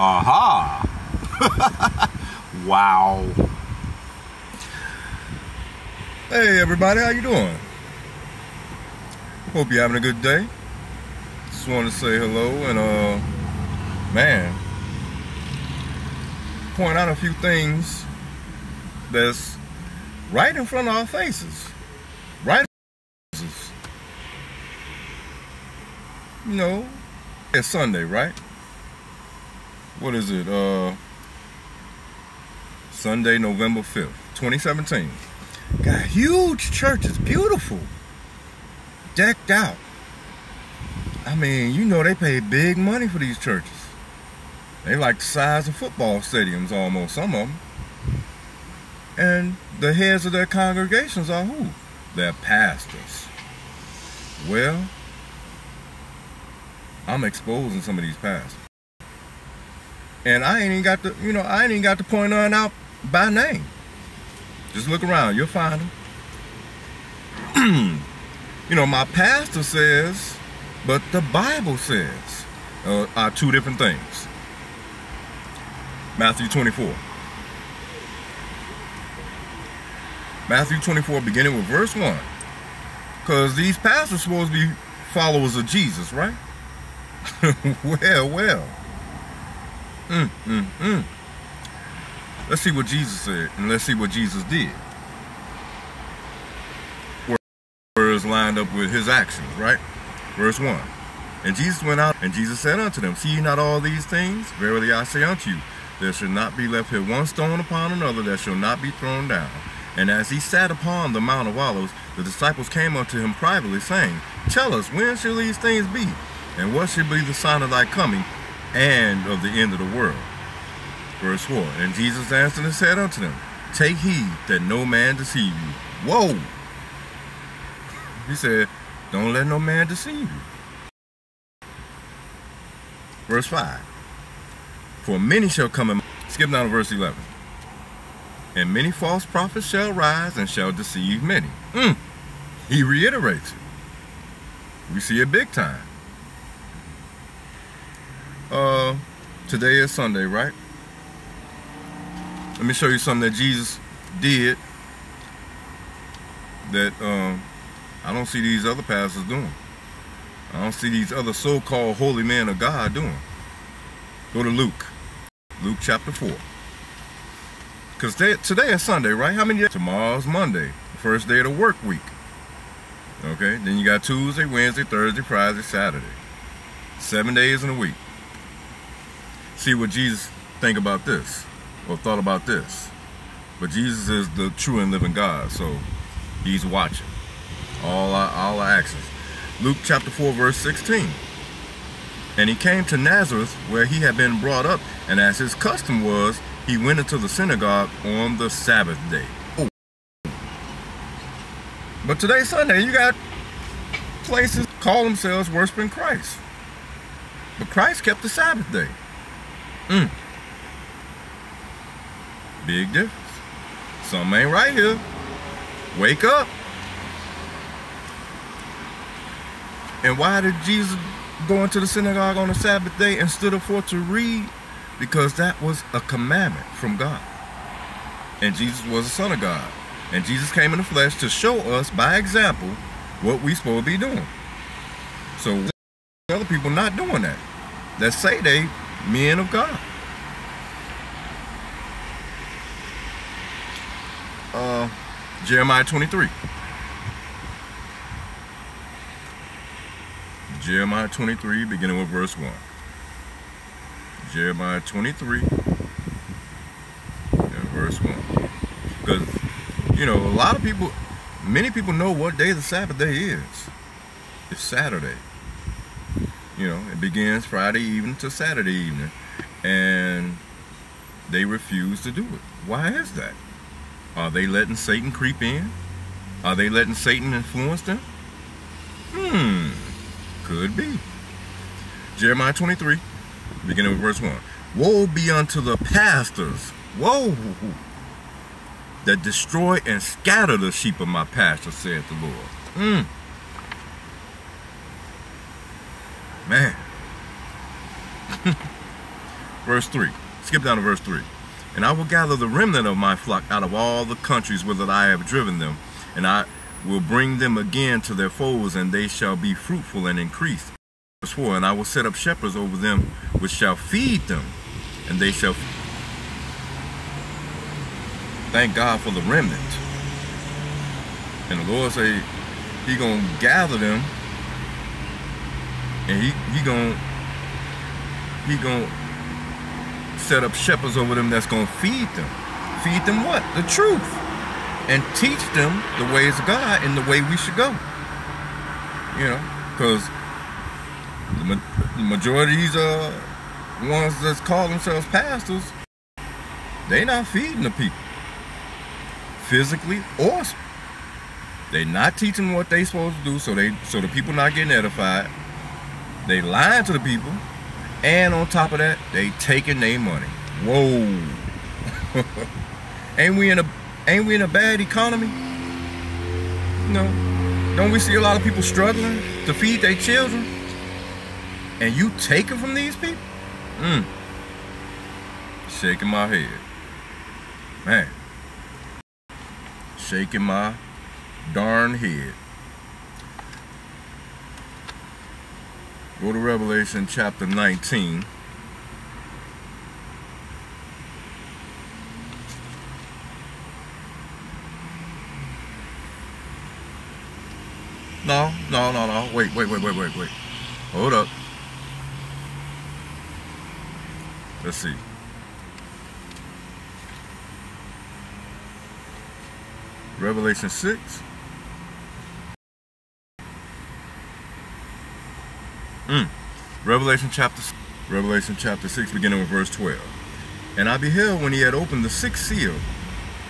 Aha! Wow. Hey everybody, how you doing? Hope you're having a good day. Just wanted to say hello and man, point out a few things that's right in front of our faces. Right in front of our faces. You know, it's Sunday, right? What is it? Sunday, November 5th, 2017. Got huge churches, beautiful, decked out. I mean, you know they pay big money for these churches. They like the size of football stadiums almost, some of them. And the heads of their congregations are who? They're pastors. Well, I'm exposing some of these pastors. And I ain't even got to point none out by name. Just look around, you'll find them. You know, my pastor says, but the Bible says, are two different things. Matthew 24. Matthew 24, beginning with verse 1. Because these pastors are supposed to be followers of Jesus, right? Well. Let's see what Jesus said, and let's see what Jesus did. Words lined up with his actions, right? Verse 1. And Jesus went out, and Jesus said unto them, See ye not all these things? Verily I say unto you, there shall not be left here one stone upon another that shall not be thrown down. And as he sat upon the Mount of Olives, the disciples came unto him privately, saying, Tell us, when shall these things be? And what shall be the sign of thy coming, and of the end of the world? Verse 4. And Jesus answered and said unto them, Take heed that no man deceive you. Whoa! He said, don't let no man deceive you. Verse 5. For many shall come and... Skip down to verse 11. And many false prophets shall rise and shall deceive many. He reiterates it. We see it big time. Today is Sunday, right? Let me show you something that Jesus did that I don't see these other pastors doing. I don't see these other so-called holy men of God doing. Go to Luke. Luke chapter 4. Because today is Sunday, right? How many days? Tomorrow's Monday, the first day of the work week. Okay, then you got Tuesday, Wednesday, Thursday, Friday, Saturday. 7 days in a week. See what Jesus think about this, or thought about this. But Jesus is the true and living God, so he's watching all our actions. Luke chapter 4, verse 16. And he came to Nazareth, where he had been brought up, and as his custom was, he went into the synagogue on the Sabbath day. Oh. But today's Sunday, you got places call themselves worshiping Christ. But Christ kept the Sabbath day. Big difference. Something ain't right here. Wake up. And why did Jesus go into the synagogue on the Sabbath day and stood up for to read? Because that was a commandment from God. And Jesus was the Son of God. And Jesus came in the flesh to show us by example what we supposed to be doing. So other people not doing that. That say they men of God. Jeremiah 23. Jeremiah 23, beginning with verse 1. Jeremiah 23 and verse 1. Because, you know, a lot of people, many people know what day the Sabbath day is. It's Saturday. You know, it begins Friday evening to Saturday evening. And they refuse to do it. Why is that? Are they letting Satan creep in? Are they letting Satan influence them? Could be. Jeremiah 23, beginning with verse 1. Woe be unto the pastors, woe, that destroy and scatter the sheep of my pasture, saith the Lord. Man. verse 3. Skip down to verse 3. And I will gather the remnant of my flock out of all the countries whither I have driven them, and I will bring them again to their folds, and they shall be fruitful and increase. Verse 4. And I will set up shepherds over them, which shall feed them, and they shall... Thank God for the remnant. And the Lord say he gonna gather them, and he gonna set up shepherds over them that's gonna feed them. Feed them what? The truth. And teach them the ways of God and the way we should go. You know, because the majority of these ones that call themselves pastors, they not feeding the people, physically or spiritually. They not teaching what they supposed to do, so the people not getting edified. They lying to the people, and on top of that, they taking their money. Whoa! Ain't we in a bad economy? No. Don't we see a lot of people struggling to feed their children? And you take it from these people? Shaking my head. Man. Shaking my darn head. Go to Revelation chapter 19. No. Wait. Hold up. Let's see. Revelation 6. Revelation chapter 6, beginning with verse 12. And I beheld when he had opened the sixth seal.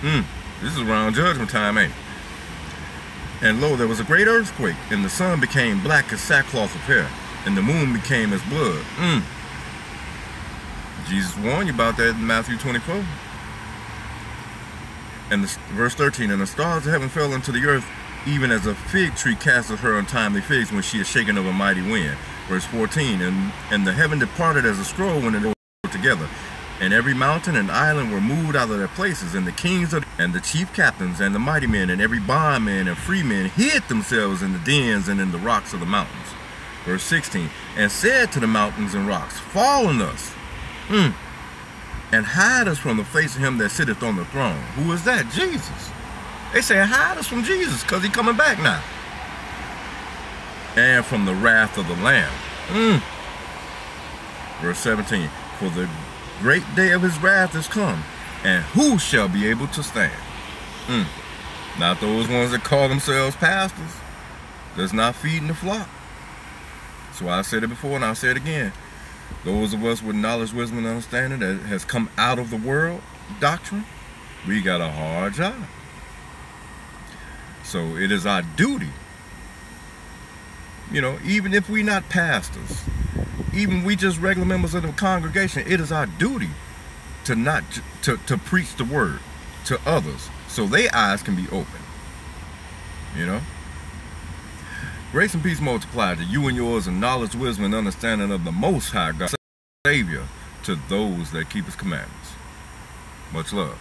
This is around judgment time, ain't it? And lo, there was a great earthquake, and the sun became black as sackcloth of hair, and the moon became as blood. Jesus warned you about that in Matthew 24. And verse 13, and the stars of heaven fell into the earth, even as a fig tree casteth her untimely figs when she is shaken of a mighty wind. Verse 14, and the heaven departed as a scroll when it was together, and every mountain and island were moved out of their places, and the kings and the chief captains and the mighty men and every bondman and freeman hid themselves in the dens and in the rocks of the mountains. Verse 16, and said to the mountains and rocks, fall on us, and hide us from the face of him that sitteth on the throne. Who is that? Jesus. They say hide us from Jesus because he's coming back now. And from the wrath of the Lamb. Verse 17, for the great day of his wrath is come, and who shall be able to stand? Not those ones that call themselves pastors, that's not feeding the flock. So I said it before and I'll say it again. Those of us with knowledge, wisdom, and understanding that has come out of the world doctrine, we got a hard job. So it is our duty, you know, even if we're not pastors, even we just regular members of the congregation, it is our duty to preach the word to others so their eyes can be open. You know? Grace and peace multiply to you and yours in knowledge, wisdom, and understanding of the Most High God, Savior, to those that keep his commandments. Much love.